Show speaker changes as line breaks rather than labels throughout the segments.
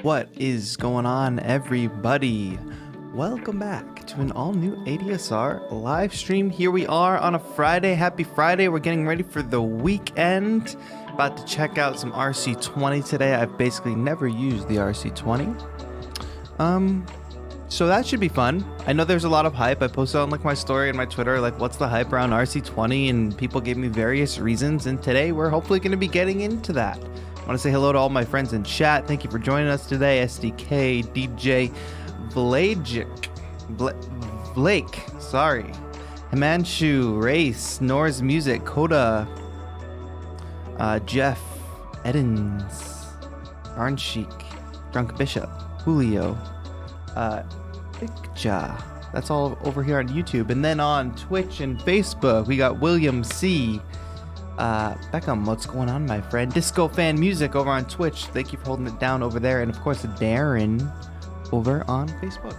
What is going on, everybody? Welcome back to an all-new ADSR live stream. Here we are on a Friday. Happy Friday. We're getting ready for the weekend. About to check out some RC-20 today. I've basically never used the RC-20. So that should be fun. I know there's a lot of hype. I posted on like my story and my Twitter, like what's the hype around RC-20, and people gave me various reasons, and today we're hopefully going to be getting into that. I want to say hello to all my friends in chat. Thank you for joining us today. SDK, DJ, Blake, sorry. Himanshu, Race, Nor's Music, Coda, Jeff, Edens, Arnshik, Drunk Bishop, Julio, Bigja. That's all over here on YouTube. And then on Twitch and Facebook, we got William C. Beckham, what's going on, my friend? Disco Fan Music over on Twitch. Thank you for holding it down over there. And of course, Darren over on Facebook.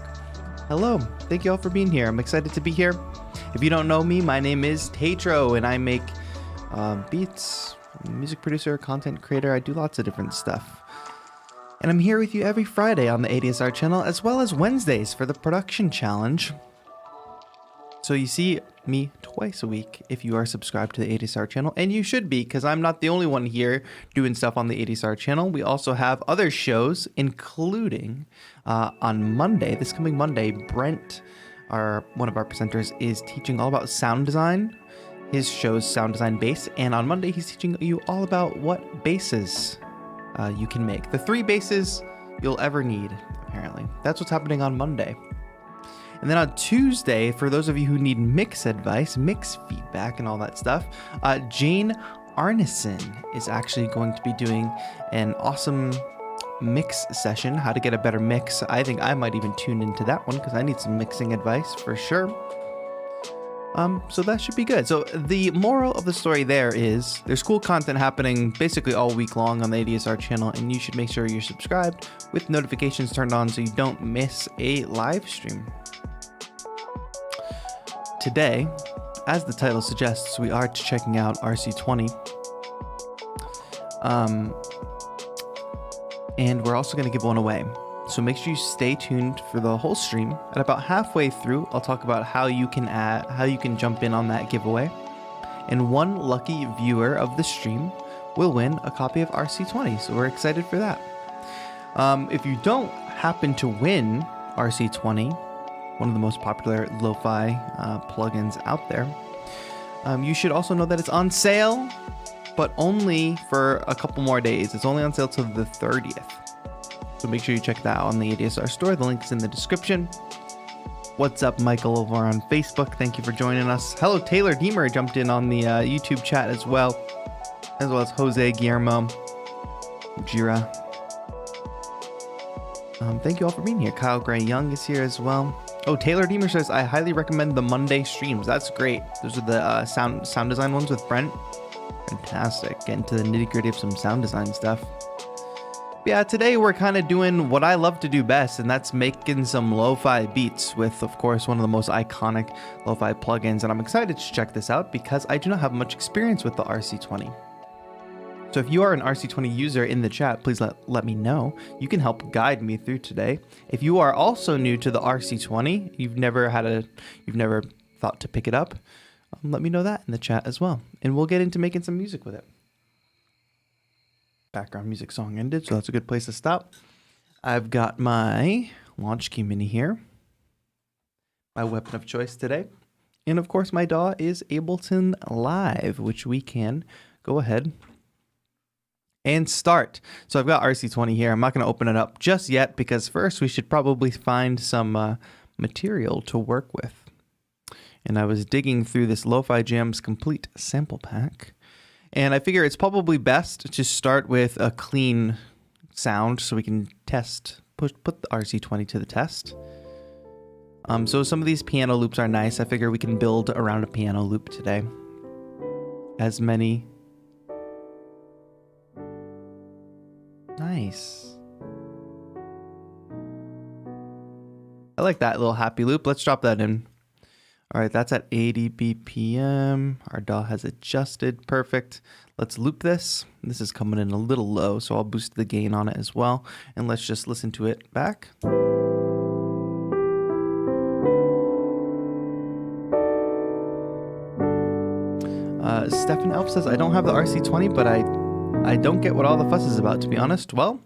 Hello. Thank you all for being here. I'm excited to be here. If you don't know me, my name is TAETRO, and I make beats, music producer, content creator. I do lots of different stuff. And I'm here with you every Friday on the ADSR channel, as well as Wednesdays for the production challenge. So you see me twice a week if you are subscribed to the ADSR channel, and you should be, because I'm not the only one here doing stuff on the ADSR channel. We also have other shows, including on Monday, this coming Monday, Brent, one of our presenters, is teaching all about sound design. His show's Sound Design Bass, and on Monday he's teaching you all about what basses you can make. The 3 basses you'll ever need, apparently. That's what's happening on Monday. And then on Tuesday, for those of you who need mix advice, mix feedback and all that stuff, Jane Arneson is actually going to be doing an awesome mix session, how to get a better mix. I think I might even tune into that one because I need some mixing advice for sure. So that should be good. So the moral of the story there is there's cool content happening basically all week long on the ADSR channel, and you should make sure you're subscribed with notifications turned on so you don't miss a live stream. Today, as the title suggests, we are checking out RC-20. And we're also going to give one away. So make sure you stay tuned for the whole stream. At about halfway through, I'll talk about how you can jump in on that giveaway. And one lucky viewer of the stream will win a copy of RC-20. So we're excited for that. If you don't happen to win RC-20, one of the most popular lo-fi plugins out there, you should also know that it's on sale, but only for a couple more days. It's only on sale till the 30th. So make sure you check that out on the ADSR store. The link is in the description. What's up, Michael, over on Facebook? Thank you for joining us. Hello, Taylor Deemer jumped in on the YouTube chat as well as Jose Guillermo, Jira. Thank you all for being here. Kyle Gray Young is here as well. Oh, Taylor Deemer says, I highly recommend the Monday streams. That's great. Those are the sound design ones with Brent. Fantastic. Getting to the nitty gritty of some sound design stuff. Yeah, today we're kind of doing what I love to do best, and that's making some lo-fi beats with, of course, one of the most iconic lo-fi plugins. And I'm excited to check this out because I do not have much experience with the RC-20. So if you are an RC-20 user in the chat, please let me know. You can help guide me through today. If you are also new to the RC-20, you've never thought to pick it up, let me know that in the chat as well. And we'll get into making some music with it. Background music song ended, so that's a good place to stop. I've got my launch key mini here, my weapon of choice today. And of course, my DAW is Ableton Live, which we can go ahead and start. So I've got RC-20 here. I'm not going to open it up just yet because first we should probably find some material to work with. And I was digging through this Lo-Fi Jams Complete sample pack, and I figure it's probably best to start with a clean sound so we can put the RC-20 to the test. So some of these piano loops are nice. I figure we can build around a piano loop today. As many. Nice. I like that little happy loop. Let's drop that in. All right, that's at 80 BPM. Our DAW has adjusted. Perfect. Let's loop this. This is coming in a little low, so I'll boost the gain on it as well. And let's just listen to it back. Stefan Elf says, I don't have the RC-20, but I don't get what all the fuss is about, to be honest. Well,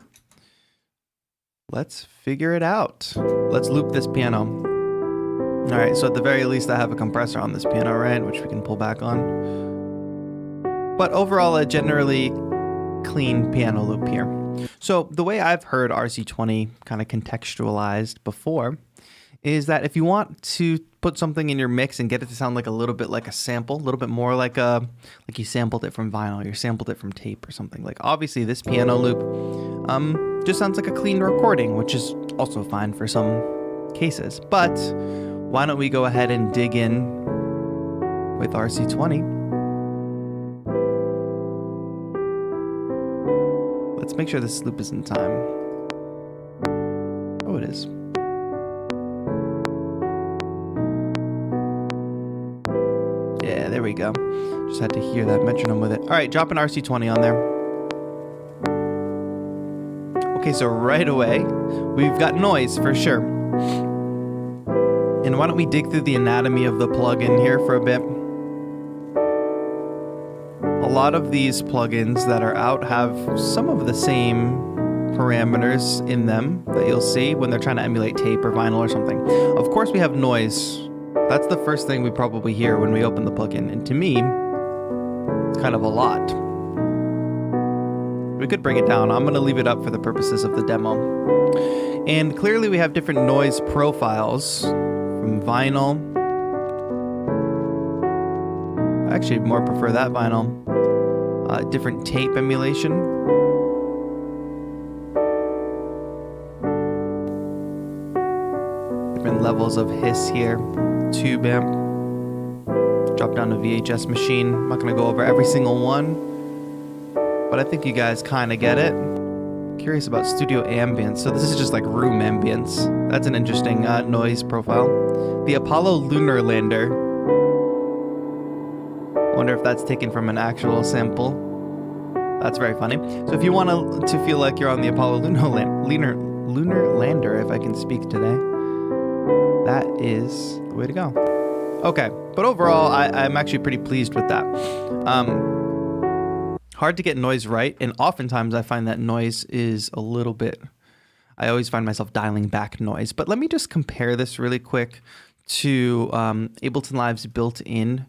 let's figure it out. Let's loop this piano. All right, so at the very least, I have a compressor on this piano, right, which we can pull back on. But overall, a generally clean piano loop here. So the way I've heard RC-20 kind of contextualized before is that if you want to put something in your mix and get it to sound like a little bit like a sample, a little bit more like you sampled it from vinyl, you sampled it from tape or something. Like obviously this piano loop just sounds like a clean recording, which is also fine for some cases. But why don't we go ahead and dig in with RC-20? Let's make sure this loop is in time. Oh, it is. Yeah, there we go. Just had to hear that metronome with it. All right, drop an RC-20 on there. Okay, so right away, we've got noise for sure. And why don't we dig through the anatomy of the plugin here for a bit? A lot of these plugins that are out have some of the same parameters in them that you'll see when they're trying to emulate tape or vinyl or something. Of course, we have noise. That's the first thing we probably hear when we open the plugin. And to me, it's kind of a lot. We could bring it down. I'm going to leave it up for the purposes of the demo. And clearly we have different noise profiles from vinyl. I actually more prefer that vinyl. Different tape emulation. Different levels of hiss here. Tube amp. Drop down to VHS machine. I'm not going to go over every single one, but I think you guys kind of get it. Curious about studio ambience. So this is just like room ambience. That's an interesting noise profile. The Apollo Lunar Lander. Wonder if that's taken from an actual sample. That's very funny. So if you want to feel like you're on the Apollo Lunar Lander, if I can speak today, that is the way to go. Okay, but overall, I'm actually pretty pleased with that. Hard to get noise right, and oftentimes I find that noise is a little bit... I always find myself dialing back noise. But let me just compare this really quick to Ableton Live's built-in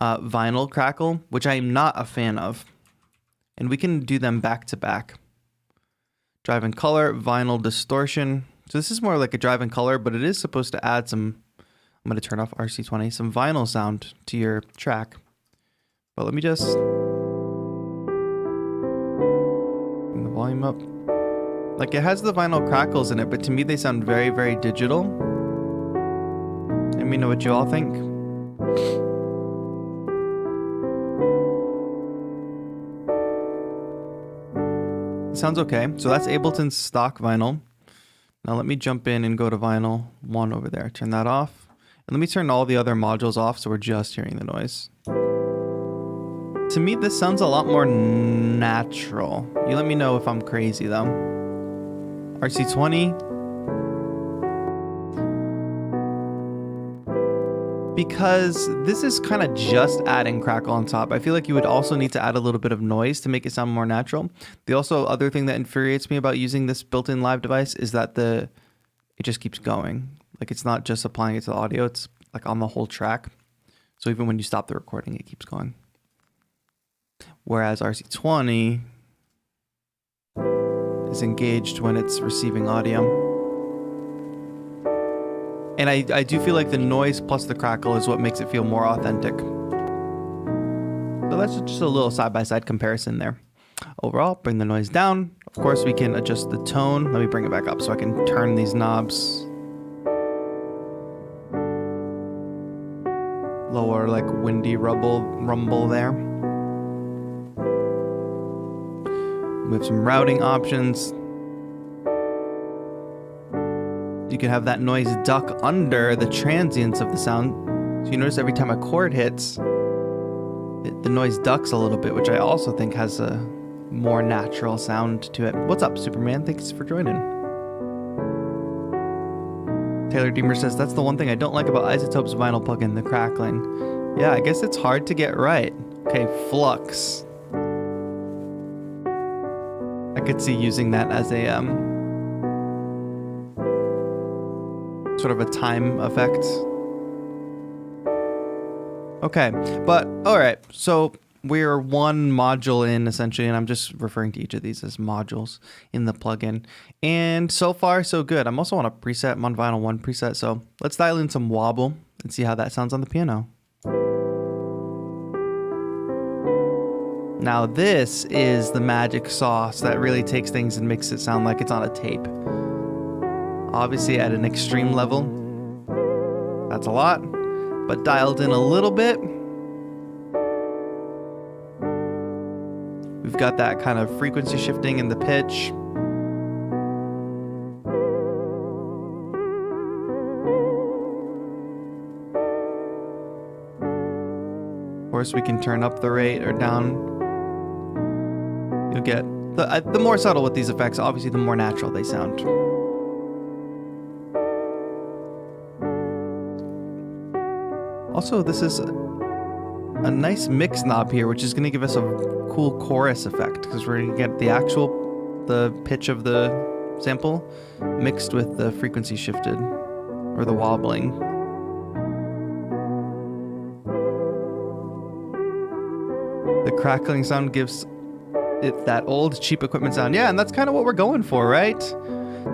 vinyl crackle, which I am not a fan of. And we can do them back to back. Drive in color, vinyl distortion. So this is more like a drive in color, but it is supposed to add some, I'm going to turn off RC-20, some vinyl sound to your track. But let me just bring the volume up. Like it has the vinyl crackles in it, but to me they sound very, very digital. Let me know what you all think. Sounds okay. So that's Ableton's stock vinyl. Now let me jump in and go to vinyl 1 over there. Turn that off. And let me turn all the other modules off so we're just hearing the noise. To me, this sounds a lot more natural. You let me know if I'm crazy though. RC-20. Because this is kind of just adding crackle on top. I feel like you would also need to add a little bit of noise to make it sound more natural. The other thing that infuriates me about using this built-in live device is that it just keeps going. Like it's not just applying it to the audio, it's like on the whole track. So even when you stop the recording, it keeps going. Whereas RC-20 is engaged when it's receiving audio. And I do feel like the noise plus the crackle is what makes it feel more authentic. So that's just a little side-by-side comparison there. Overall, bring the noise down. Of course, we can adjust the tone. Let me bring it back up so I can turn these knobs. Lower, like windy rumble there. We have some routing options. You can have that noise duck under the transients of the sound. So So you notice every time a chord hits, the noise ducks a little bit, which I also think has a more natural sound to it. What's up, Superman? Thanks for joining. Taylor Deemer says, that's the one thing I don't like about iZotope's vinyl plugin, the crackling. Yeah, I guess it's hard to get right. Okay, flux. I could see using that as a sort of a time effect. Okay, but all right, so we're one module in essentially, and I'm just referring to each of these as modules in the plugin. And so far, so good. I'm also on a preset. I'm on vinyl 1 preset, so let's dial in some wobble and see how that sounds on the piano. Now this is the magic sauce that really takes things and makes it sound like it's on a tape. Obviously at an extreme level, that's a lot, but dialed in a little bit, we've got that kind of frequency shifting in the pitch. Of course, we can turn up the rate or down. You'll get the more subtle with these effects, obviously the more natural they sound. Also, this is a nice mix knob here, which is going to give us a cool chorus effect, because we're going to get the pitch of the sample mixed with the frequency shifted or the wobbling. The crackling sound gives it that old cheap equipment sound. Yeah, and that's kind of what we're going for, right?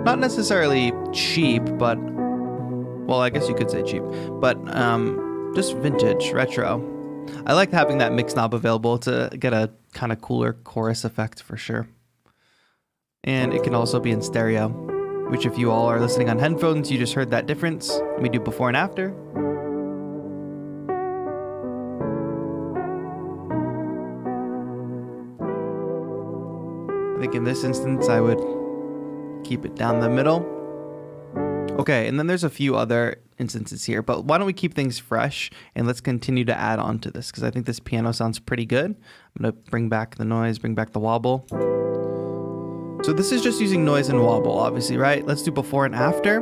Not necessarily cheap, but, well, I guess you could say cheap, but just vintage, retro. I like having that mix knob available to get a kind of cooler chorus effect for sure. And it can also be in stereo, which if you all are listening on headphones, you just heard that difference. Let me do before and after. I think in this instance, I would keep it down the middle. Okay, and then there's a few other instances here, but why don't we keep things fresh and let's continue to add on to this, because I think this piano sounds pretty good. I'm gonna bring back the noise, bring back the wobble. So this is just using noise and wobble, obviously, right? Let's do before and after.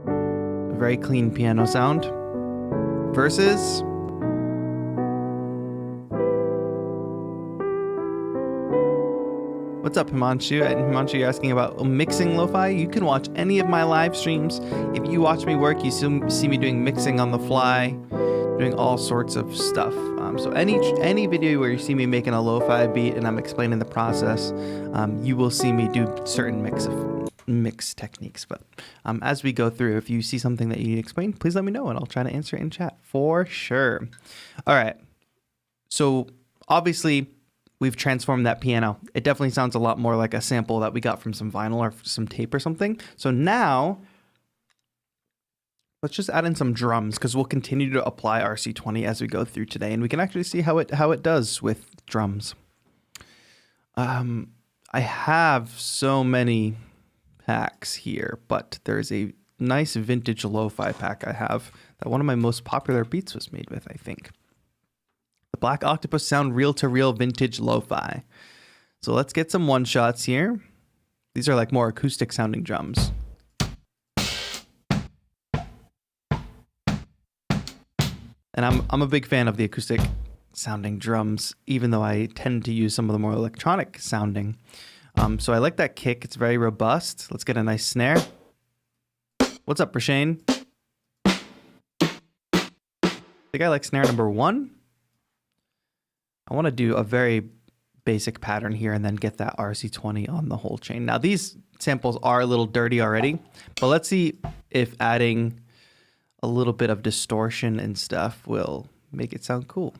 A very clean piano sound. Versus. What's up, Himanshu? Himanshu, you're asking about mixing lo-fi. You can watch any of my live streams. If you watch me work, you see me doing mixing on the fly, doing all sorts of stuff. So any video where you see me making a lo-fi beat and I'm explaining the process, you will see me do certain mix techniques. But as we go through, if you see something that you need explained, please let me know and I'll try to answer it in chat for sure. All right. So obviously, we've transformed that piano. It definitely sounds a lot more like a sample that we got from some vinyl or some tape or something. So now, let's just add in some drums, because we'll continue to apply RC-20 as we go through today, and we can actually see how it does with drums. I have so many packs here, but there's a nice vintage lo-fi pack I have that one of my most popular beats was made with, I think. The Black Octopus Sound reel-to-reel vintage lo-fi. So let's get some one-shots here. These are like more acoustic sounding drums. And I'm a big fan of the acoustic sounding drums, even though I tend to use some of the more electronic sounding. So I like that kick. It's very robust. Let's get a nice snare. What's up, Brashane? I think I like snare number 1. I want to do a very basic pattern here and then get that RC-20 on the whole chain. Now these samples are a little dirty already, but let's see if adding a little bit of distortion and stuff will make it sound cool.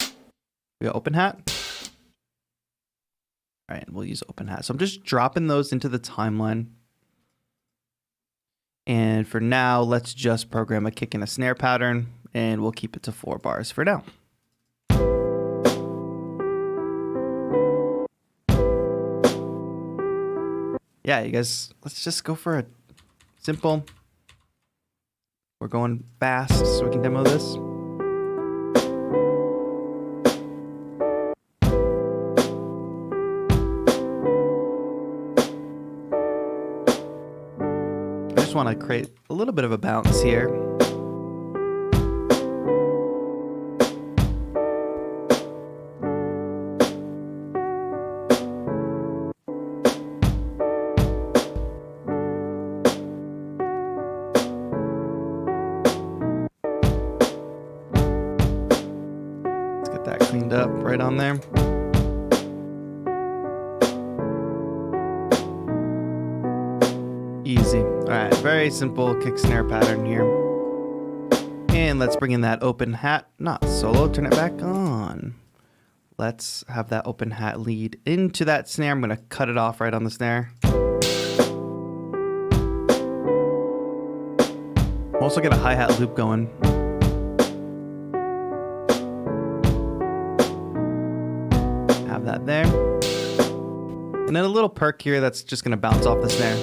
We got open hat. All right, we'll use open hat. So I'm just dropping those into the timeline. And for now, let's just program a kick and a snare pattern, and we'll keep it to 4 bars for now. Yeah, you guys, let's just go for a simple We're going fast so we can demo this. I just want to create a little bit of a bounce here. Cleaned up right on there. Easy. All right, very simple kick snare pattern here. And let's bring in that open hat, not solo, turn it back on. Let's have that open hat lead into that snare. I'm gonna cut it off right on the snare. Also get a hi-hat loop going. That there, and then a little perk here that's just going to bounce off the snare.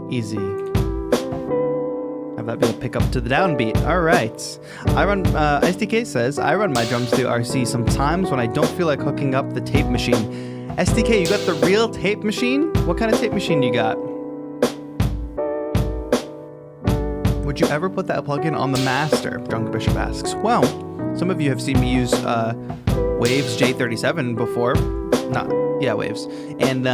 Easy. Have that be a pickup to the downbeat. All right. SDK says, I run my drums through RC sometimes when I don't feel like hooking up the tape machine. SDK, you got the real tape machine? What kind of tape machine you got? Would you ever put that plugin on the master? Drunk Bishop asks. Well, some of you have seen me use Waves J37 before. Waves. And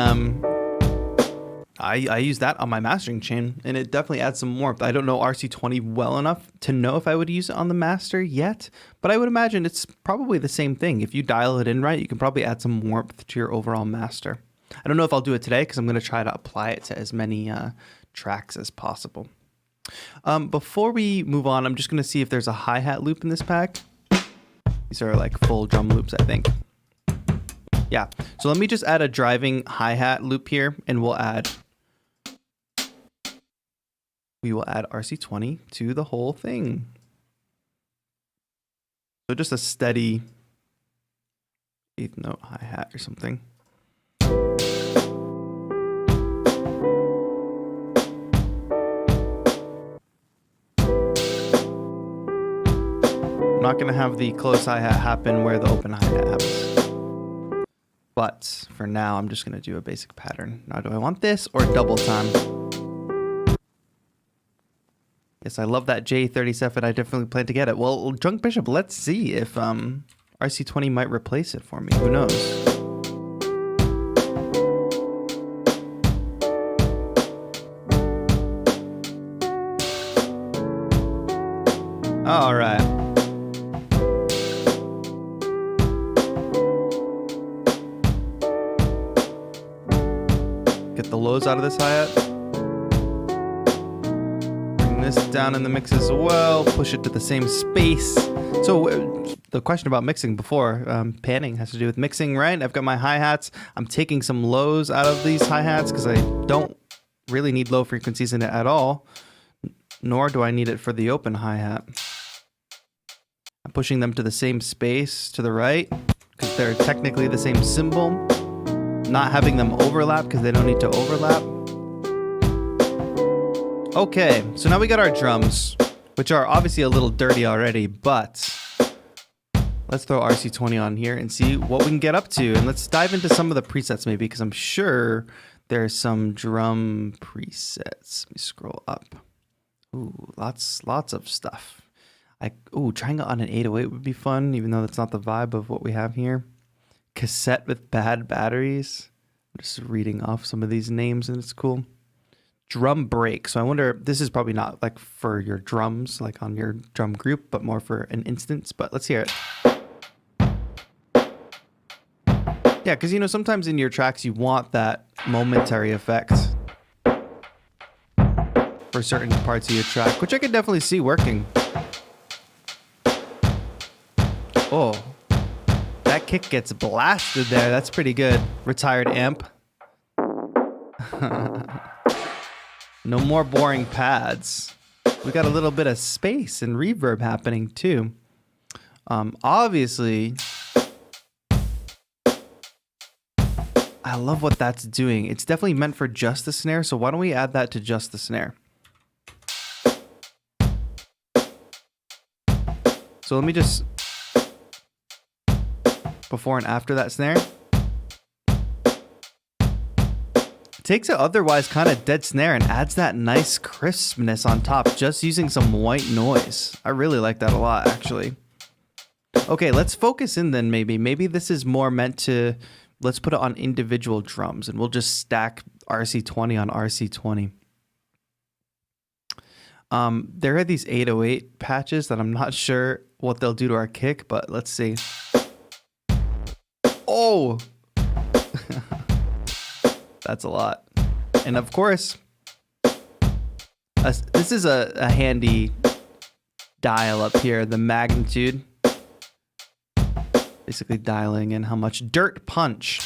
I use that on my mastering chain, and it definitely adds some warmth. I don't know RC-20 well enough to know if I would use it on the master yet, but I would imagine it's probably the same thing. If you dial it in right, you can probably add some warmth to your overall master. I don't know if I'll do it today because I'm going to try to apply it to as many tracks as possible. Before we move on, I'm just going to see if there's a hi-hat loop in this pack. These are like full drum loops, I think. Yeah, so let me just add a driving hi-hat loop here, and we will add RC-20 to the whole thing. So just a steady 8th note hi-hat or something. I'm not going to have the close hi-hat happen where the open hi-hat happens. But for now, I'm just going to do a basic pattern. Now, do I want this or double time? Yes, I love that J37. I definitely plan to get it. Well, Drunk Bishop, let's see if RC-20 might replace it for me. Who knows? All right. Get the lows out of this hi-hat. Bring this down in the mix as well. Push it to the same space. So the question about mixing before, panning has to do with mixing, right? I've got my hi-hats. I'm taking some lows out of these hi-hats because I don't really need low frequencies in it at all, nor do I need it for the open hi-hat. I'm pushing them to the same space to the right because they're technically the same symbol. Not having them overlap because they don't need to overlap. Okay, so now we got our drums, which are obviously a little dirty already, but let's throw RC-20 on here and see what we can get up to. And let's dive into some of the presets maybe, because I'm sure there's some drum presets. Let me scroll up. Ooh, lots of stuff. Triangle on an 808 would be fun, even though that's not the vibe of what we have here. Cassette with bad batteries. I'm just reading off some of these names and it's cool. Drum break. So I wonder, this is probably not like for your drums, like on your drum group, but more for an instance. But let's hear it. Yeah, because sometimes in your tracks you want that momentary effect for certain parts of your track, which I could definitely see working. Oh. That kick gets blasted there. That's pretty good. Retired amp. No more boring pads. We got a little bit of space and reverb happening too. Obviously, I love what that's doing. It's definitely meant for just the snare, so why don't we add that to just the snare? So let me just, before and after that snare. Takes an otherwise kind of dead snare and adds that nice crispness on top just using some white noise. I really like that a lot, actually. Okay, let's focus in then maybe. Maybe this is more meant to, let's put it on individual drums and we'll just stack RC-20 on RC-20. There are these 808 patches that I'm not sure what they'll do to our kick, but let's see. Oh! That's a lot. And of course, this is a handy dial up here, the magnitude. Basically dialing in how much dirt punch.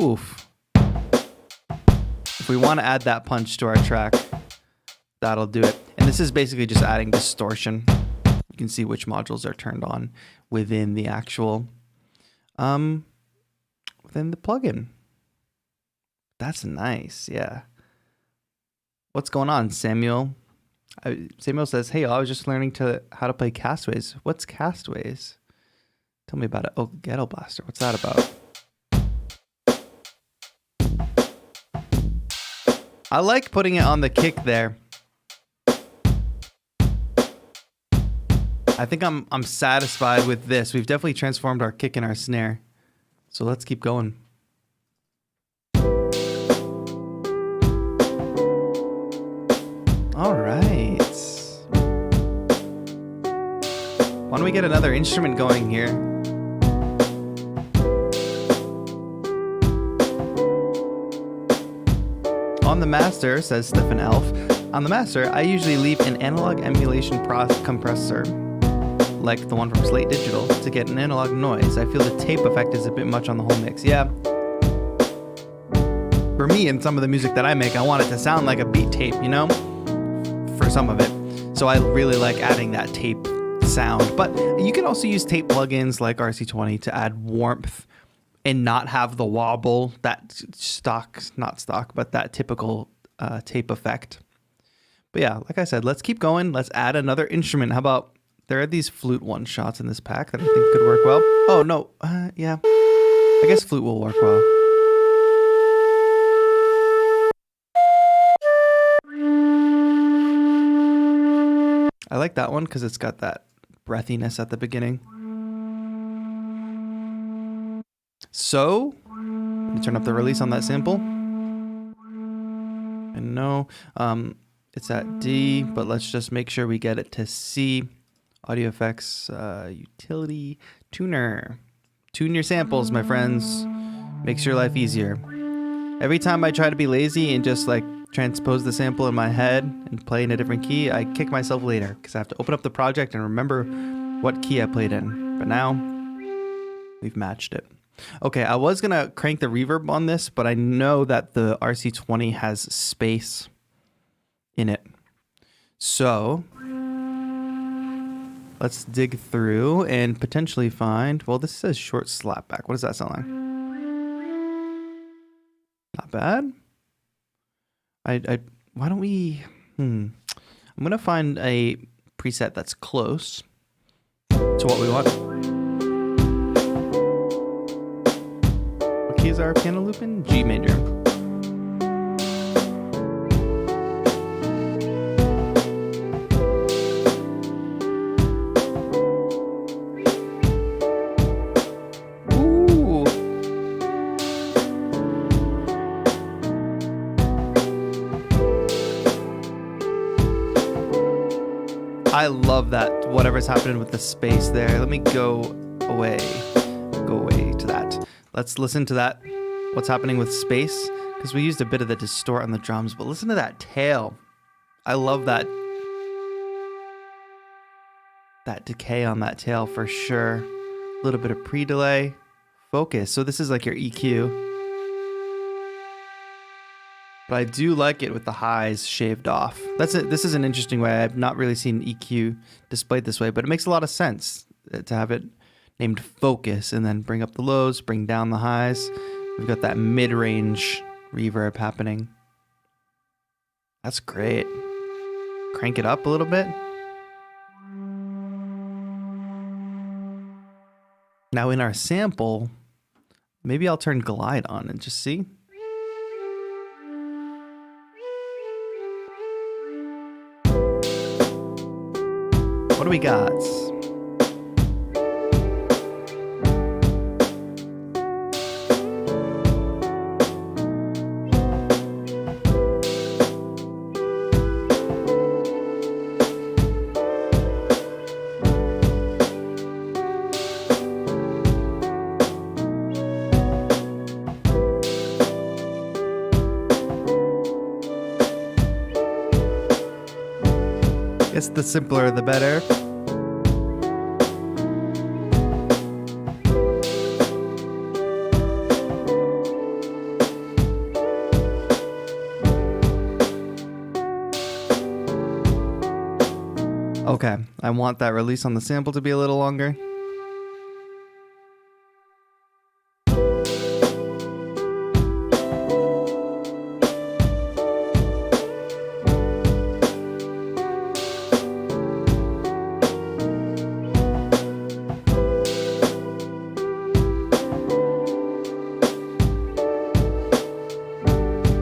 Oof. If we want to add that punch to our track, that'll do it. And this is basically just adding distortion. You can see which modules are turned on within the actual, within the plugin. That's nice, yeah. What's going on, Samuel? Samuel says, hey, I was just learning how to play Castaways. What's Castaways? Tell me about it. Oh, Ghetto Blaster. What's that about? I like putting it on the kick there. I think I'm satisfied with this. We've definitely transformed our kick and our snare. So let's keep going. All right. Why don't we get another instrument going here? On the master, says Stephen Elf, on the master, I usually leave an analog emulation compressor, like the one from Slate Digital, to get an analog noise. I feel the tape effect is a bit much on the whole mix. Yeah. For me, in some of the music that I make, I want it to sound like a beat tape, you know? For some of it. So I really like adding that tape sound. But you can also use tape plugins like RC-20 to add warmth and not have the wobble, that not stock, but that typical tape effect. But yeah, like I said, let's keep going. Let's add another instrument. How about, there are these flute one-shots in this pack that I think could work well. Oh, no. Yeah. I guess flute will work well. I like that one because it's got that breathiness at the beginning. So, let me turn up the release on that sample. And no, it's at D, but let's just make sure we get it to C. Audio effects, utility, tuner. Tune your samples, my friends. Makes your life easier. Every time I try to be lazy and just like transpose the sample in my head and play in a different key, I kick myself later because I have to open up the project and remember what key I played in. But now we've matched it. Okay, I was going to crank the reverb on this, but I know that the RC-20 has space in it. So let's dig through and potentially find, well, this says short slapback. What does that sound like? Not bad. Why don't we, I'm going to find a preset that's close to what we want. What key is our piano loop in? G major. I love that, whatever's happening with the space there. Let me go away to that. Let's listen to that, what's happening with space, because we used a bit of the distort on the drums, but listen to that tail. I love that decay on that tail for sure. A little bit of pre-delay, focus. So this is like your EQ. But I do like it with the highs shaved off. That's it. This is an interesting way. I've not really seen EQ displayed this way, but it makes a lot of sense to have it named focus and then bring up the lows, bring down the highs. We've got that mid-range reverb happening. That's great. Crank it up a little bit. Now in our sample, maybe I'll turn glide on and just see. What do we got? Guess the simpler the better. Okay, I want that release on the sample to be a little longer.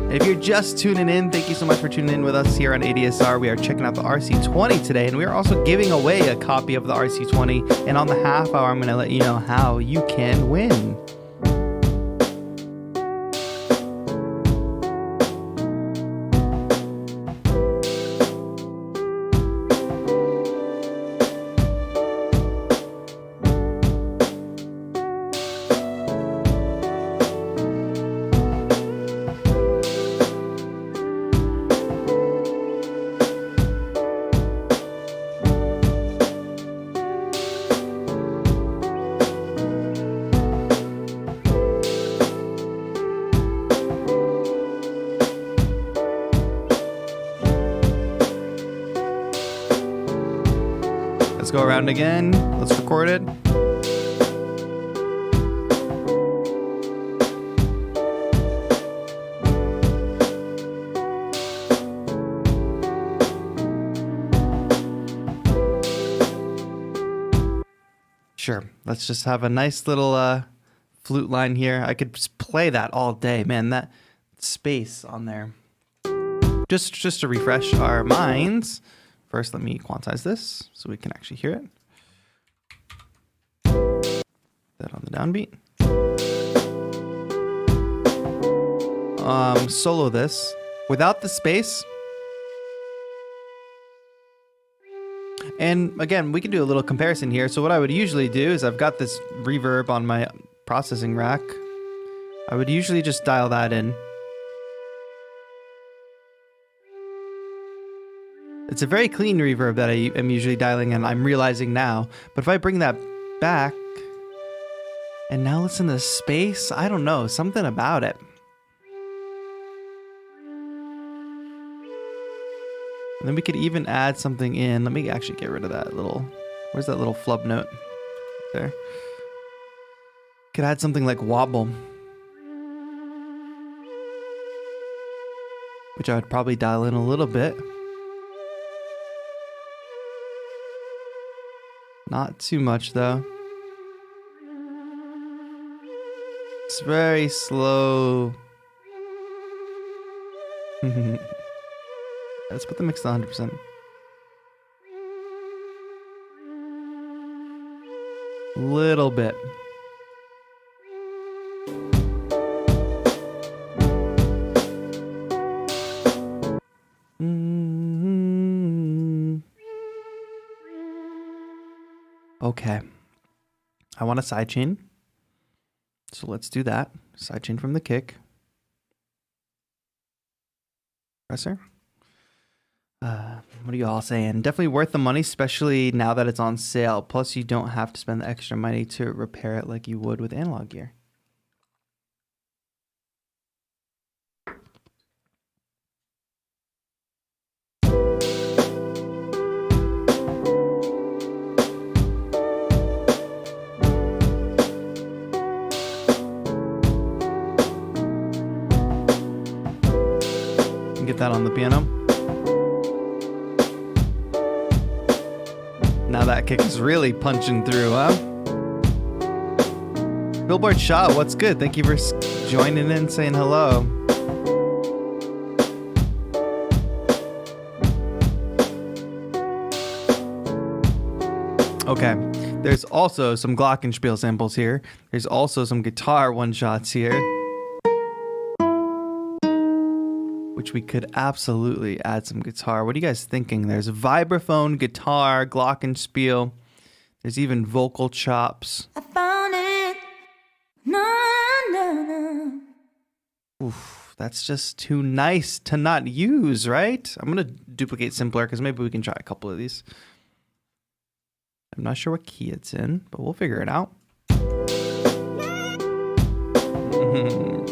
If you're just tuning in, thank you so much for tuning in with us here on ADSR. We are checking out the RC-20 today, and we are also giving away a copy of the RC-20. And on the half hour, I'm going to let you know how you can win. Let's go around again. Let's record it. Sure. Let's just have a nice little flute line here. I could just play that all day, man. That space on there. Just to refresh our minds. First, let me quantize this so we can actually hear it. That on the downbeat. Solo this without the space. And again, we can do a little comparison here. So what I would usually do is I've got this reverb on my processing rack. I would usually just dial that in. It's a very clean reverb that I am usually dialing in, I'm realizing now. But if I bring that back and now listen to the space, I don't know, something about it. And then we could even add something in. Let me actually get rid of that little, where's that little flub note? There. Could add something like wobble, which I would probably dial in a little bit. Not too much though. It's very slow. Let's put the mix to 100%. Little bit. Okay. I want a sidechain. So let's do that. Sidechain from the kick. Compressor. What are you all saying? Definitely worth the money, especially now that it's on sale. Plus, you don't have to spend the extra money to repair it like you would with analog gear. that on the piano. Now that kick is really punching through, huh? Billboard Shaw, what's good? Thank you for joining in, saying hello. Okay, there's also some glockenspiel samples here. There's also some guitar one-shots here, which we could absolutely add some guitar. What are you guys thinking? There's vibraphone, guitar, glockenspiel. There's even vocal chops.
I found it. No, no, no.
Oof, that's just too nice to not use, right? I'm going to duplicate simpler because maybe we can try a couple of these. I'm not sure what key it's in, but we'll figure it out.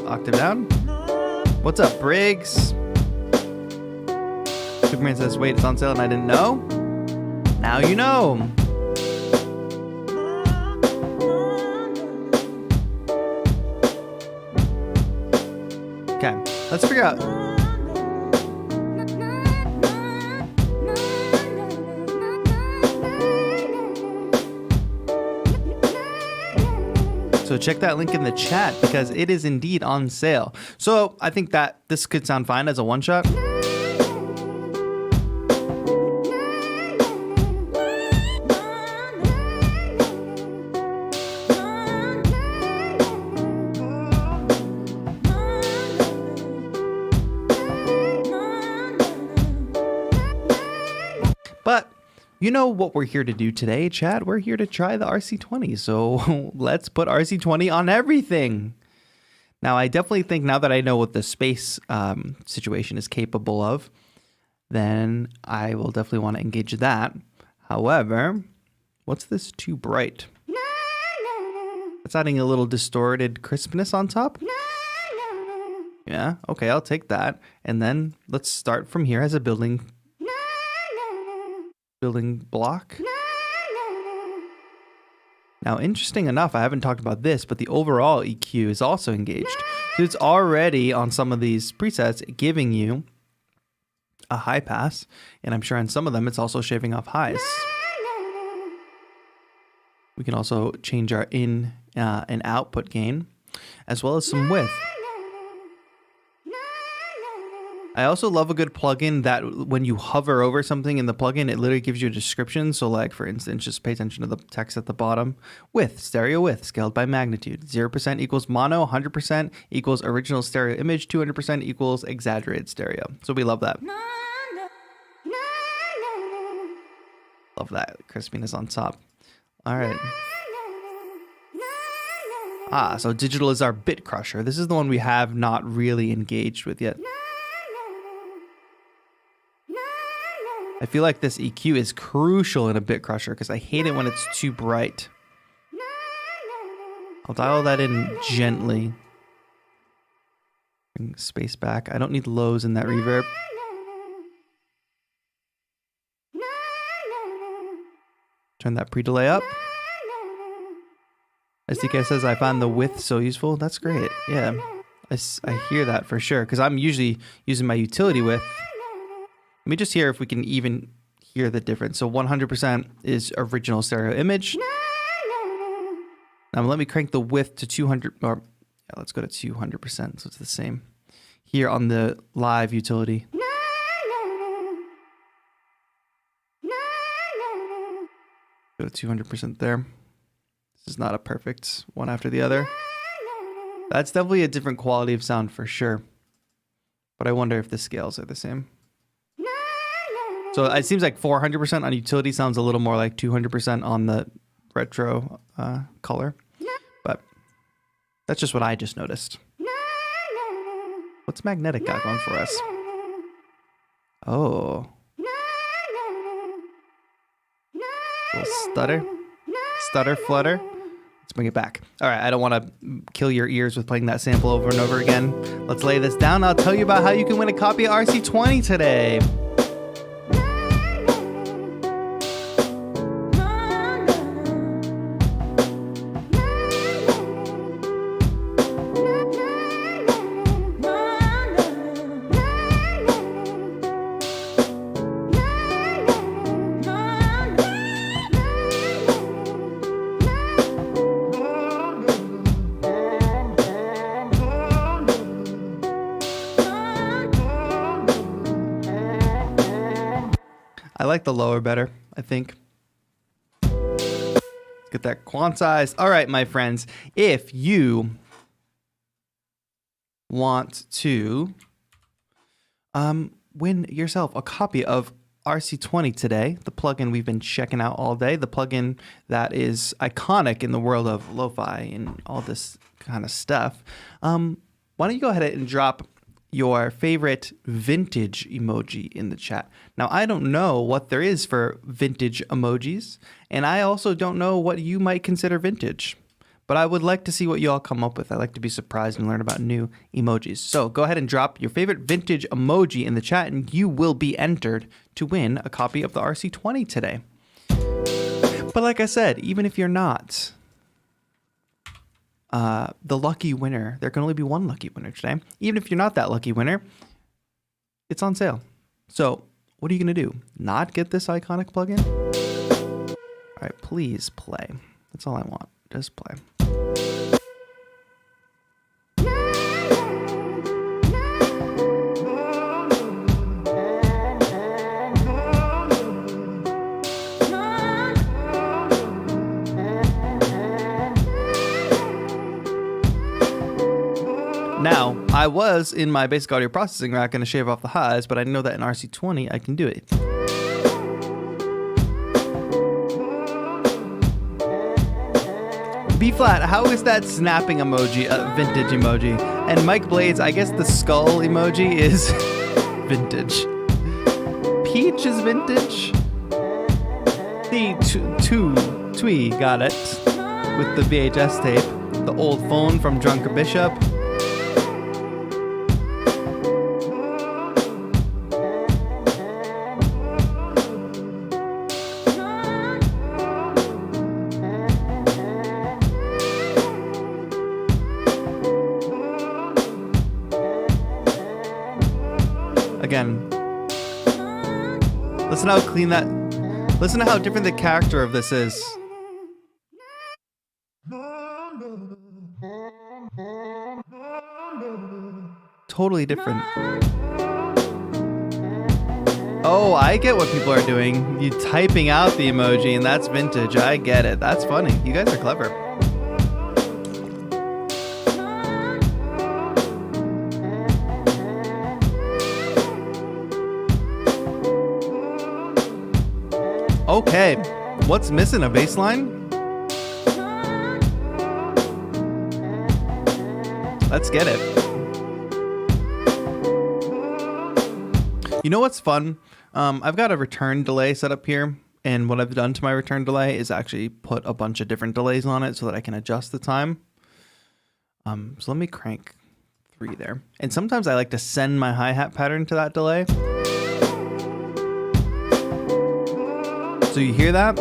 Octave down. What's up, Briggs? Superman says, wait, it's on sale and I didn't know? Now you know. Okay, let's figure out. So check that link in the chat because it is indeed on sale. So I think that this could sound fine as a one-shot. But you know what we're here to do today, Chad? We're here to try the RC-20. So let's put RC-20 on everything. Now, I definitely think now that I know what the space situation is capable of, then I will definitely want to engage that. However, what's this too bright? It's adding a little distorted crispness on top. Yeah, okay, I'll take that. And then let's start from here as a building block. Now, interesting enough, I haven't talked about this, but the overall EQ is also engaged. So it's already on some of these presets giving you a high pass, and I'm sure on some of them it's also shaving off highs. We can also change our in and output gain, as well as some width. I also love a good plugin that when you hover over something in the plugin, it literally gives you a description. So like, for instance, just pay attention to the text at the bottom. Width, stereo width, scaled by magnitude. 0% equals mono, 100% equals original stereo image, 200% equals exaggerated stereo. So we love that. Love that crispiness on top. All right. So digital is our bit crusher. This is the one we have not really engaged with yet. I feel like this EQ is crucial in a bit crusher because I hate it when it's too bright. I'll dial that in gently. Bring space back. I don't need lows in that reverb. Turn that pre-delay up. SDK says, I find the width so useful. That's great. Yeah, I hear that for sure because I'm usually using my utility width. Let me just hear if we can even hear the difference. So 100% is original stereo image. Now let me crank the width to 200, or yeah, let's go to 200%, so it's the same. Here on the live utility. Go to 200% there. This is not a perfect one after the other. That's definitely a different quality of sound for sure. But I wonder if the scales are the same. So it seems like 400% on utility sounds a little more like 200% on the retro color. But that's just what I just noticed. What's Magnetic got going for us? Oh. Little stutter. Stutter, flutter. Let's bring it back. All right, I don't want to kill your ears with playing that sample over and over again. Let's lay this down. I'll tell you about how you can win a copy of RC-20 today. I like the lower better, I think. Let's get that quantized. All right, my friends, if you want to win yourself a copy of RC-20 today, the plugin we've been checking out all day, the plugin that is iconic in the world of lo-fi and all this kind of stuff, why don't you go ahead and drop your favorite vintage emoji in the chat. Now, I don't know what there is for vintage emojis, and I also don't know what you might consider vintage. But I would like to see what you all come up with. I like to be surprised and learn about new emojis. So go ahead and drop your favorite vintage emoji in the chat and you will be entered to win a copy of the RC-20 today. But like I said, even if you're not the lucky winner, there can only be one lucky winner today. Even if you're not that lucky winner, it's on sale. So what are you going to do? Not get this iconic plugin? All right, please play. That's all I want. Just play. Now, I was in my basic audio processing rack going to shave off the highs, but I know that in RC-20 I can do it. B-flat, how is that snapping emoji a vintage emoji? And Mike Blades, I guess the skull emoji is vintage. Peach is vintage. Twee got it with the VHS tape. The old phone from Drunker Bishop. Again, listen how clean that, listen to how different the character of this is. Totally different. Oh, I get what people are doing. You typing out the emoji and that's vintage. I get it. That's funny. You guys are clever. Okay, what's missing? A bass line? Let's get it. You know what's fun? I've got a return delay set up here, and what I've done to my return delay is actually put a bunch of different delays on it so that I can adjust the time. So let me crank 3 there. And sometimes I like to send my hi-hat pattern to that delay. So you hear that?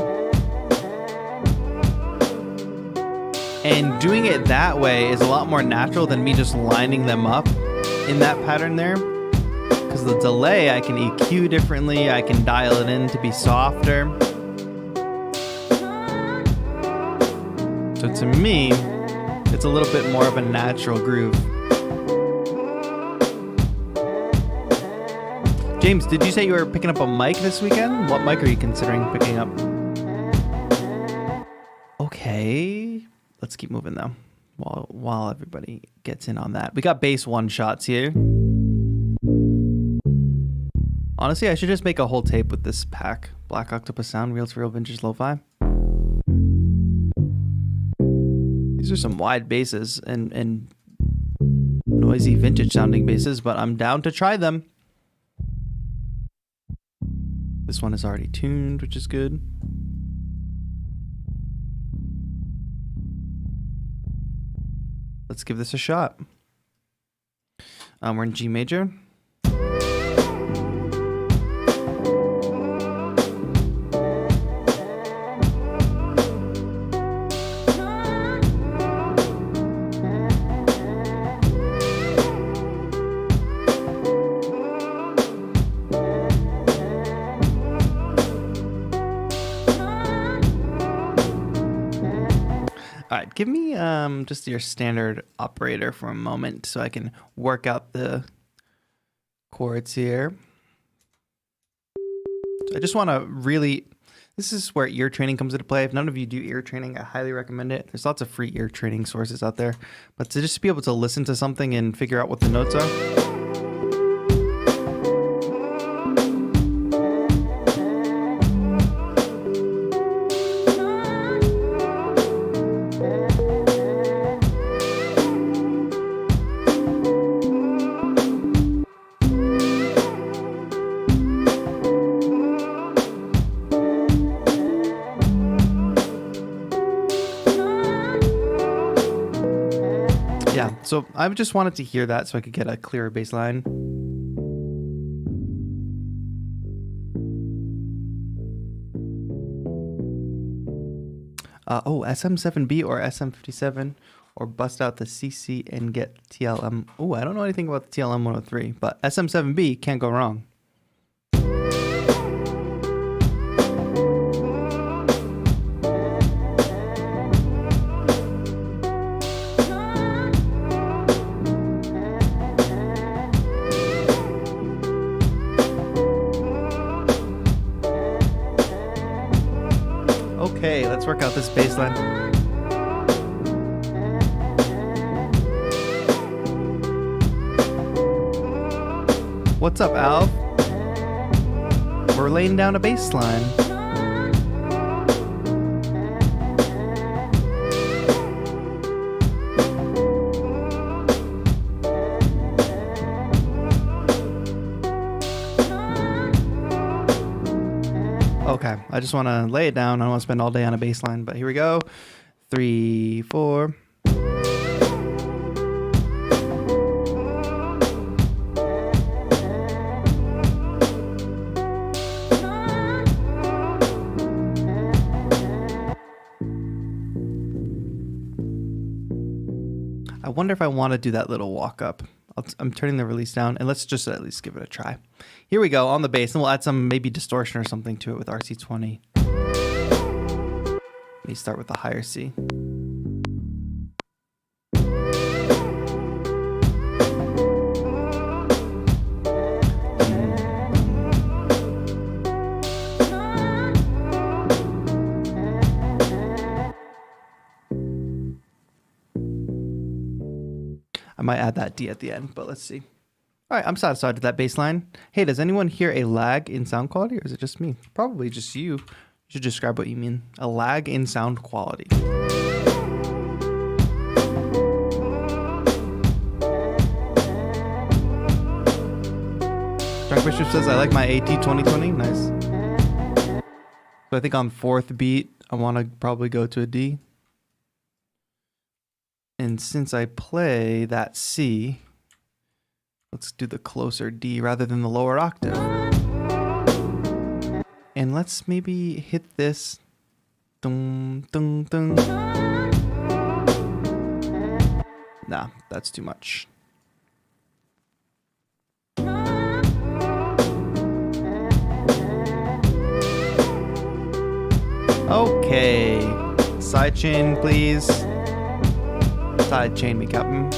And doing it that way is a lot more natural than me just lining them up in that pattern there. Because the delay, I can EQ differently. I can dial it in to be softer. So to me, it's a little bit more of a natural groove. James, did you say you were picking up a mic this weekend? What mic are you considering picking up? Okay, let's keep moving though, while everybody gets in on that. We got bass one shots here. Honestly, I should just make a whole tape with this pack. Black Octopus Sound, Reels for Real Vintage Lo-Fi. These are some wide basses and noisy vintage sounding basses, but I'm down to try them. This one is already tuned, which is good. Let's give this a shot. We're in G major. Give me just your standard operator for a moment so I can work out the chords here. I just want to really, this is where ear training comes into play. If none of you do ear training, I highly recommend it. There's lots of free ear training sources out there. But to just be able to listen to something and figure out what the notes are. Yeah, so I just wanted to hear that so I could get a clearer bass line. SM7B or SM57, or bust out the CC and get TLM. Oh, I don't know anything about the TLM 103, but SM7B can't go wrong. Okay, let's work out this bass line. What's up, Alf? We're laying down a bass line. Okay, I just want to lay it down. I don't want to spend all day on a bass line, but here we go. 3, 4. I wonder if I want to do that little walk up. I'm turning the release down, and let's just at least give it a try. Here we go on the bass, and we'll add some maybe distortion or something to it with RC-20. Let me start with the higher C. I might add that D at the end, but let's see. All right, I'm satisfied with that bass line. Hey, does anyone hear a lag in sound quality, or is it just me? Probably just you. You should describe what you mean. A lag in sound quality. Drunk Bishop says, I like my AT 2020. Nice. So I think on fourth beat, I want to probably go to a D. And since I play that C, let's do the closer D rather than the lower octave. And let's maybe hit this. Dun, dun, dun. Nah, that's too much. Okay. Sidechain, please. Sidechain me, Captain.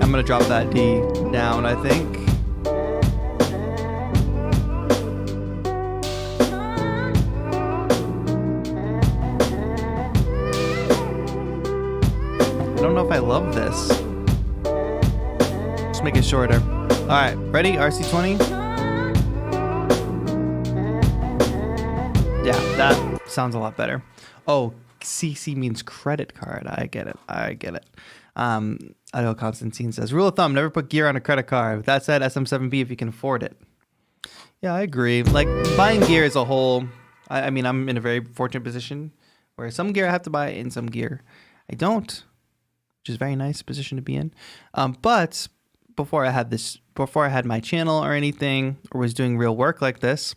I'm gonna drop that D down, I think. I don't know if I love this. Just make it shorter. All right, ready? RC-20. Yeah, that sounds a lot better. Oh, CC means credit card. I get it. I know Constantine says, rule of thumb, never put gear on a credit card. With that said, SM7B if you can afford it. Yeah, I agree. Like, buying gear as a whole, I mean, I'm in a very fortunate position where some gear I have to buy and some gear I don't, which is a very nice position to be in. But before I had my channel or anything, or was doing real work like this,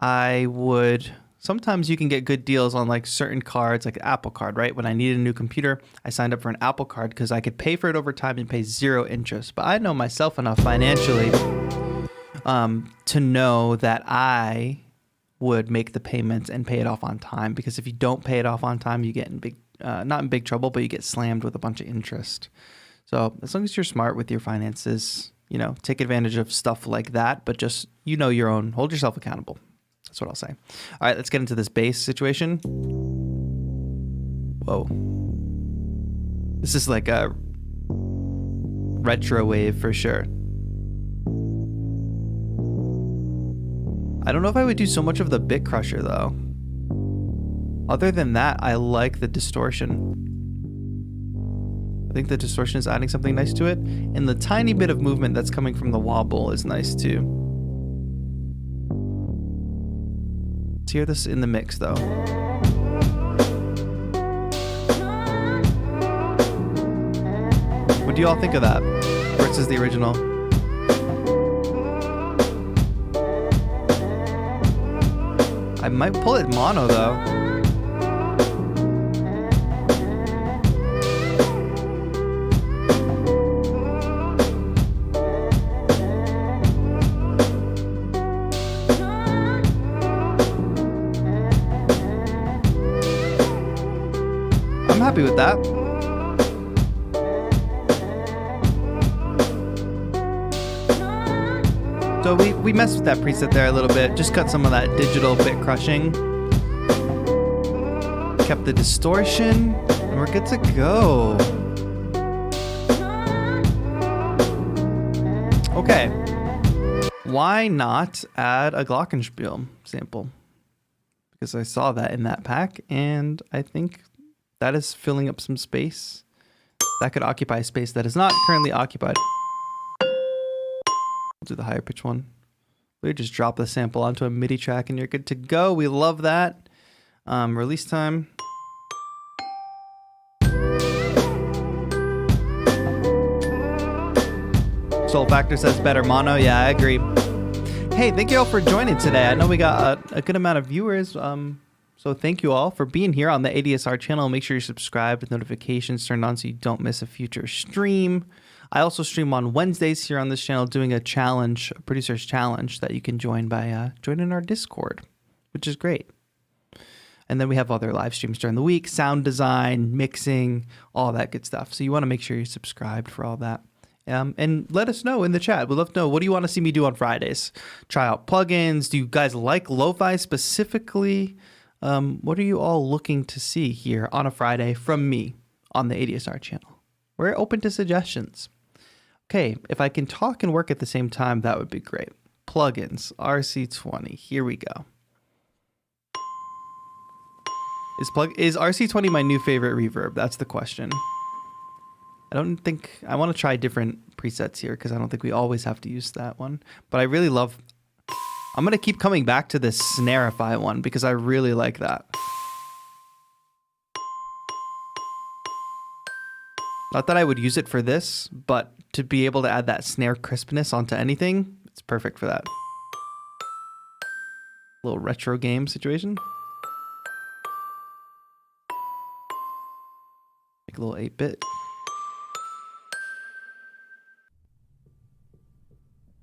I would... Sometimes you can get good deals on like certain cards, like Apple Card, right? When I needed a new computer, I signed up for an Apple Card because I could pay for it over time and pay 0 interest. But I know myself enough financially to know that I would make the payments and pay it off on time. Because if you don't pay it off on time, you get in big, not in big trouble, but you get slammed with a bunch of interest. So as long as you're smart with your finances, you know, take advantage of stuff like that, but just, you know, your own, hold yourself accountable. That's what I'll say. All right, let's get into this bass situation. Whoa. This is like a retro wave for sure. I don't know if I would do so much of the bit crusher though. Other than that, I like the distortion. I think the distortion is adding something nice to it. And the tiny bit of movement that's coming from the wobble is nice too. Let's hear this in the mix though. What do you all think of that versus the original? I might pull it mono though. I'm happy with that. So we messed with that preset there a little bit, just cut some of that digital bit crushing. Kept the distortion, and we're good to go. Okay. Why not add a glockenspiel sample? Because I saw that in that pack, and I think that is filling up some space. That could occupy space that is not currently occupied. We'll do the higher pitch one. We just drop the sample onto a MIDI track and you're good to go. We love that. Release time. Soul Factor says better mono. Yeah, I agree. Hey, thank you all for joining today. I know we got a good amount of viewers. So thank you all for being here on the ADSR channel. Make sure you're subscribed with notifications turned on so you don't miss a future stream. I also stream on Wednesdays here on this channel doing a challenge, a producer's challenge that you can join by joining our Discord, which is great. And then we have other live streams during the week, sound design, mixing, all that good stuff. So you want to make sure you're subscribed for all that. And let us know in the chat. We'd love to know, what do you want to see me do on Fridays? Try out plugins. Do you guys like lo-fi specifically? What are you all looking to see here on a Friday from me on the ADSR channel? We're open to suggestions. Okay, if I can talk and work at the same time, that would be great. Plugins, RC-20, here we go. Is RC-20 my new favorite reverb? That's the question. I don't think, I want to try different presets here because I don't think we always have to use that one. But I really love, I'm going to keep coming back to this Snarify one because I really like that. Not that I would use it for this, but to be able to add that snare crispness onto anything, it's perfect for that. Little retro game situation. Like a little 8-bit.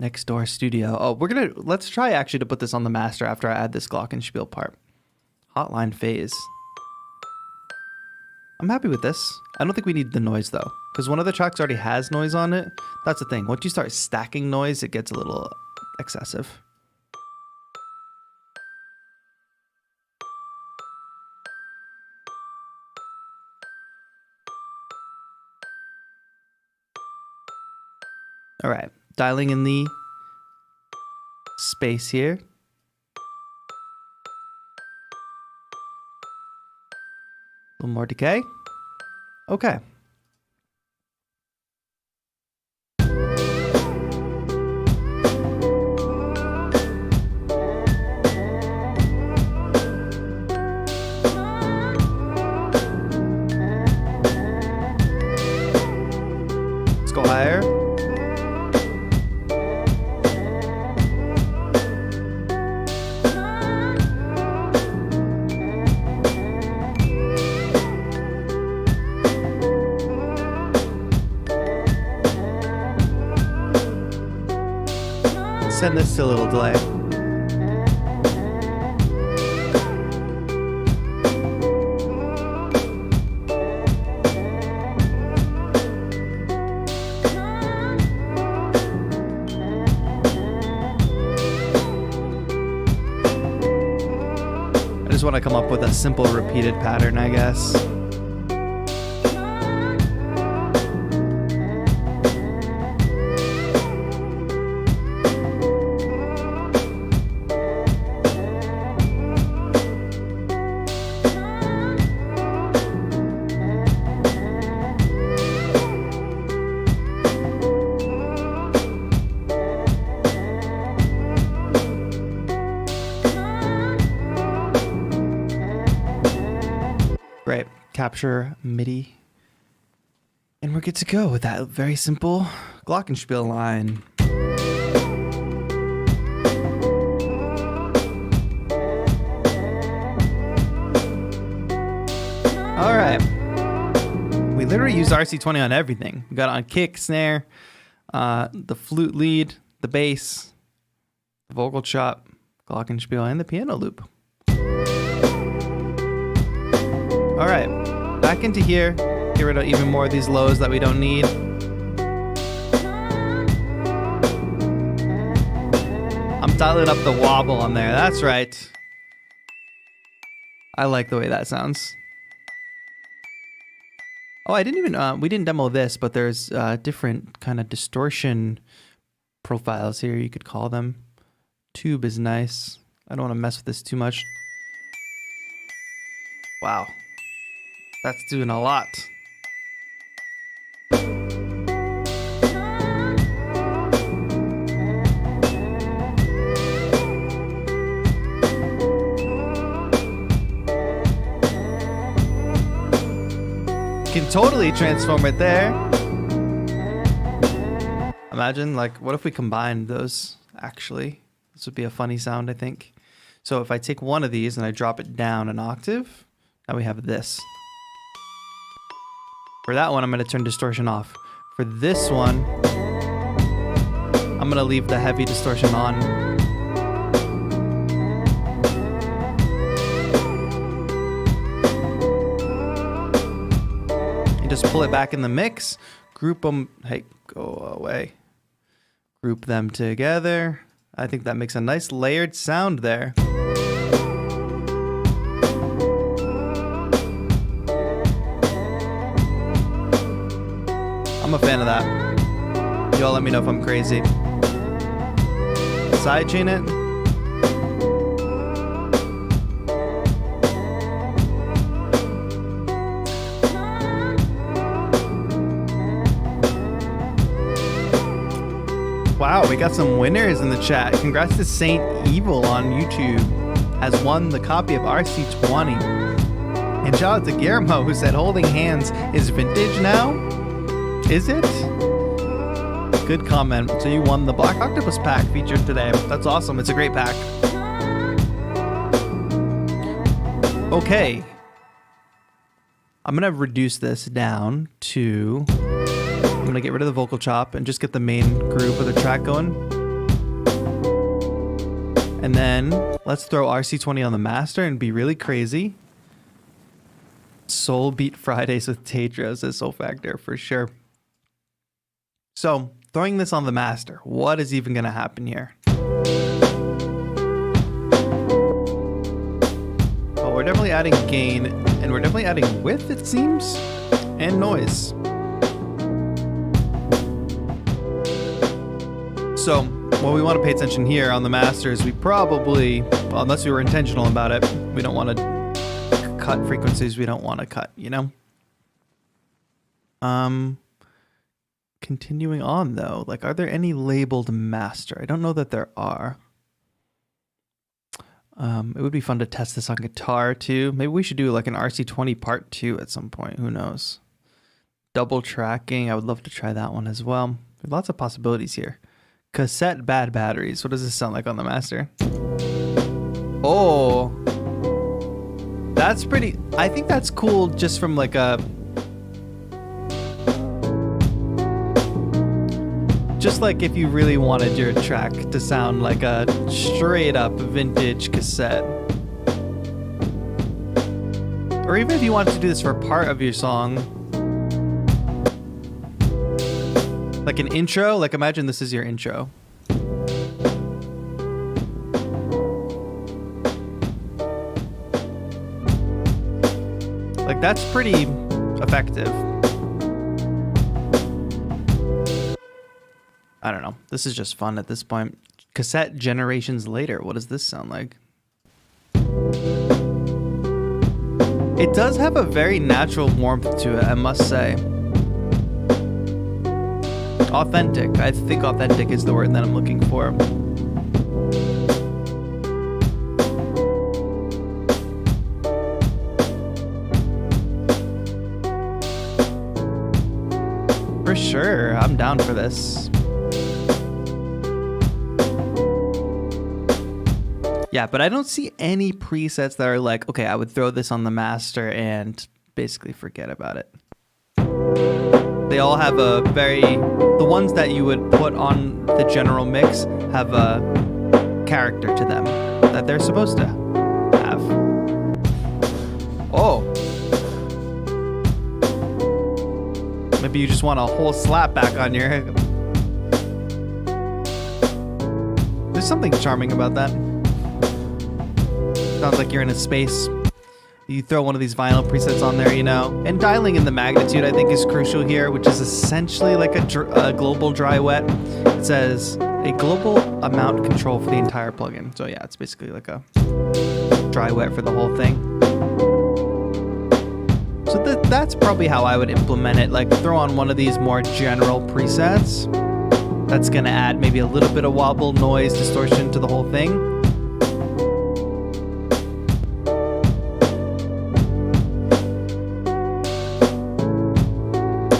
Next Door Studio. Oh, let's try actually to put this on the master after I add this glockenspiel part. Hotline phase. I'm happy with this. I don't think we need the noise though, because one of the tracks already has noise on it. That's the thing. Once you start stacking noise, it gets a little excessive. All right, dialing in the space here. A little more decay. Okay. Let's go higher. Send this to a little delay. just want to come up with a simple repeated pattern, I guess. Great. Capture MIDI. And we're good to go with that very simple glockenspiel line. All right. We literally use RC-20 on everything. We got it on kick, snare, the flute lead, the bass, the vocal chop, glockenspiel, and the piano loop. All right, back into here. Get rid of even more of these lows that we don't need. I'm dialing up the wobble on there. That's right. I like the way that sounds. Oh, I didn't even, we didn't demo this, but there's different kind of distortion profiles here, you could call them. Tube is nice. I don't want to mess with this too much. Wow. That's doing a lot. Can totally transform it there. Imagine, like, what if we combined those, actually? This would be a funny sound, I think. So if I take one of these and I drop it down an octave, now we have this. For that one, I'm going to turn distortion off. For this one, I'm going to leave the heavy distortion on. And just pull it back in the mix. Group them. Hey, go away. Group them together. I think that makes a nice layered sound there. I'm a fan of that. Y'all let me know if I'm crazy. Sidechain it. Wow, we got some winners in the chat. Congrats to Saint Evil on YouTube. Has won the copy of RC-20. And shout out to Guillermo who said holding hands is vintage now. Is it? Good comment. So you won the Black Octopus pack featured today. That's awesome. It's a great pack. Okay. I'm going to reduce this down to... I'm going to get rid of the vocal chop and just get the main groove of the track going. And then let's throw RC-20 on the master and be really crazy. Soul Beat Fridays with TAETRO, says Soul Factor, for sure. So, throwing this on the master, what is even going to happen here? Well, we're definitely adding gain, and we're definitely adding width, it seems, and noise. So, what we want to pay attention here on the master is we probably, well, unless we were intentional about it, we don't want to cut frequencies we don't want to cut, you know? Continuing on though, like, are there any labeled master? I don't know that there are. It would be fun to test this on guitar too. Maybe we should do like an RC-20 part 2 at some point. Who knows? Double tracking. I would love to try that one as well. Lots of possibilities here. Cassette bad batteries. What does this sound like on the master? Oh, that's pretty. I think that's cool just from like a... Just like if you really wanted your track to sound like a straight up vintage cassette. Or even if you wanted to do this for part of your song. Like an intro, like imagine this is your intro. Like, that's pretty effective. I don't know. This is just fun at this point. Cassette generations later. What does this sound like? It does have a very natural warmth to it, I must say. Authentic. I think authentic is the word that I'm looking for. For sure, I'm down for this. Yeah, but I don't see any presets that are like, okay, I would throw this on the master and basically forget about it. They all have a the ones that you would put on the general mix have a character to them that they're supposed to have. Oh. Maybe you just want a whole slap back on your head. There's something charming about that. Sounds like you're in a space. You throw one of these vinyl presets on there, you know. And dialing in the magnitude, I think, is crucial here, which is essentially like a global dry wet. It says a global amount control for the entire plugin. So yeah, it's basically like a dry wet for the whole thing. So that's probably how I would implement it. Like, throw on one of these more general presets. That's gonna add maybe a little bit of wobble, noise, distortion to the whole thing.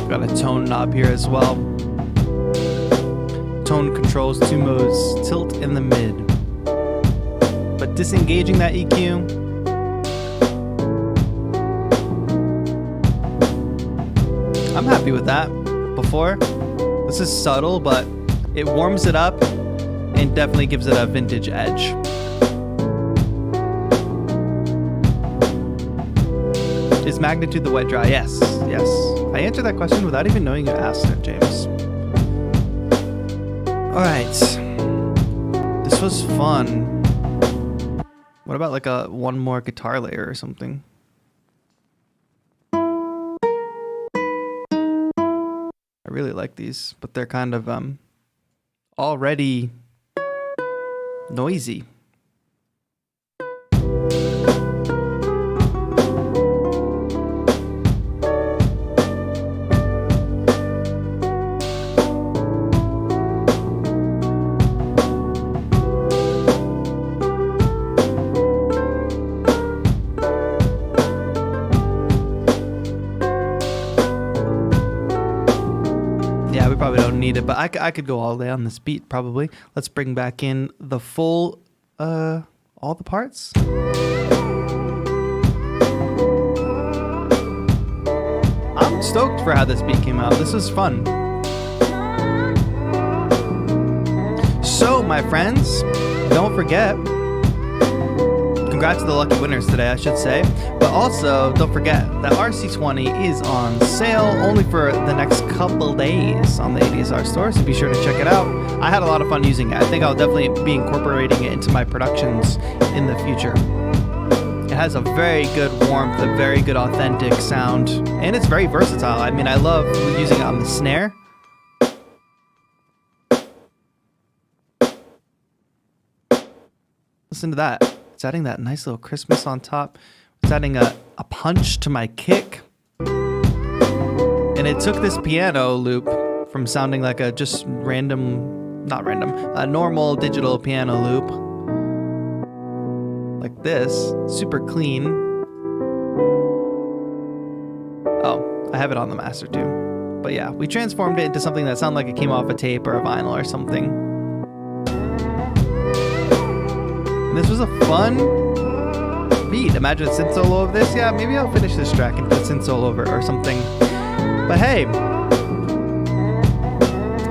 Got a tone knob here as well. Tone controls 2 modes, tilt in the mid. But disengaging that EQ, I'm happy with that. Before, this is subtle, but it warms it up and definitely gives it a vintage edge. Is magnitude the wet dry? Yes, yes. I answered that question without even knowing you asked it, James. All right. This was fun. What about like one more guitar layer or something? I really like these, but they're kind of already noisy. It, but I could go all day on this beat probably. Let's bring back in the full all the parts. I'm stoked for how this beat came out. This was fun. So my friends, don't forget, congrats to the lucky winners today, I should say. But also, don't forget that RC-20 is on sale only for the next couple days on the ADSR store, so be sure to check it out. I had a lot of fun using it. I think I'll definitely be incorporating it into my productions in the future. It has a very good warmth, a very good authentic sound, and it's very versatile. I mean, I love using it on the snare. Listen to that. It's adding that nice little Christmas on top. It's adding a punch to my kick. And it took this piano loop from sounding like a just a normal digital piano loop. Like this, super clean. Oh, I have it on the master too. But yeah, we transformed it into something that sounded like it came off a tape or a vinyl or something. This was a fun beat. Imagine a synth solo of this. Yeah, maybe I'll finish this track and put a synth solo over it or something. But hey,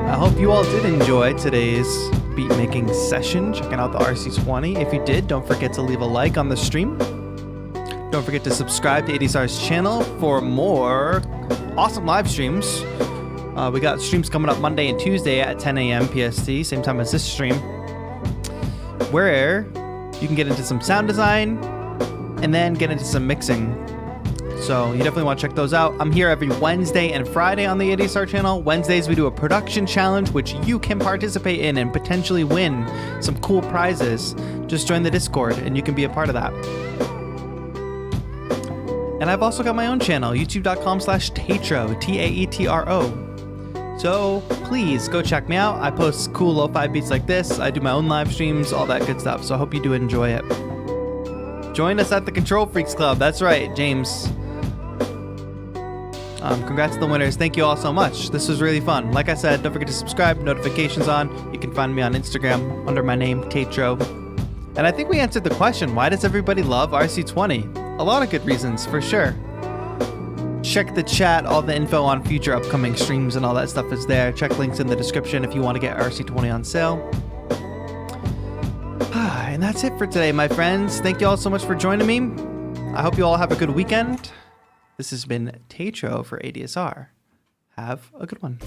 I hope you all did enjoy today's beat making session, checking out the RC-20. If you did, don't forget to leave a like on the stream. Don't forget to subscribe to ADSR's channel for more awesome live streams. We got streams coming up Monday and Tuesday at 10 a.m. PST, same time as this stream, where you can get into some sound design and then get into some mixing. So you definitely want to check those out. I'm here every Wednesday and Friday on the ADSR channel. Wednesdays we do a production challenge, which you can participate in and potentially win some cool prizes. Just join the Discord and you can be a part of that. And I've also got my own channel, youtube.com/TAETRO, TAETRO. So please go check me out. I post cool lo-fi beats like this. I do my own live streams, all that good stuff. So I hope you do enjoy it. Join us at the Control Freaks Club. That's right, James. Congrats to the winners. Thank you all so much. This was really fun. Like I said, don't forget to subscribe, notifications on. You can find me on Instagram under my name, TAETRO. And I think we answered the question, why does everybody love RC-20? A lot of good reasons, for sure. Check the chat. All the info on future upcoming streams and all that stuff is there. Check links in the description if you want to get RC-20 on sale. And that's it for today, my friends. Thank you all so much for joining me. I hope you all have a good weekend. This has been TAETRO for ADSR. Have a good one.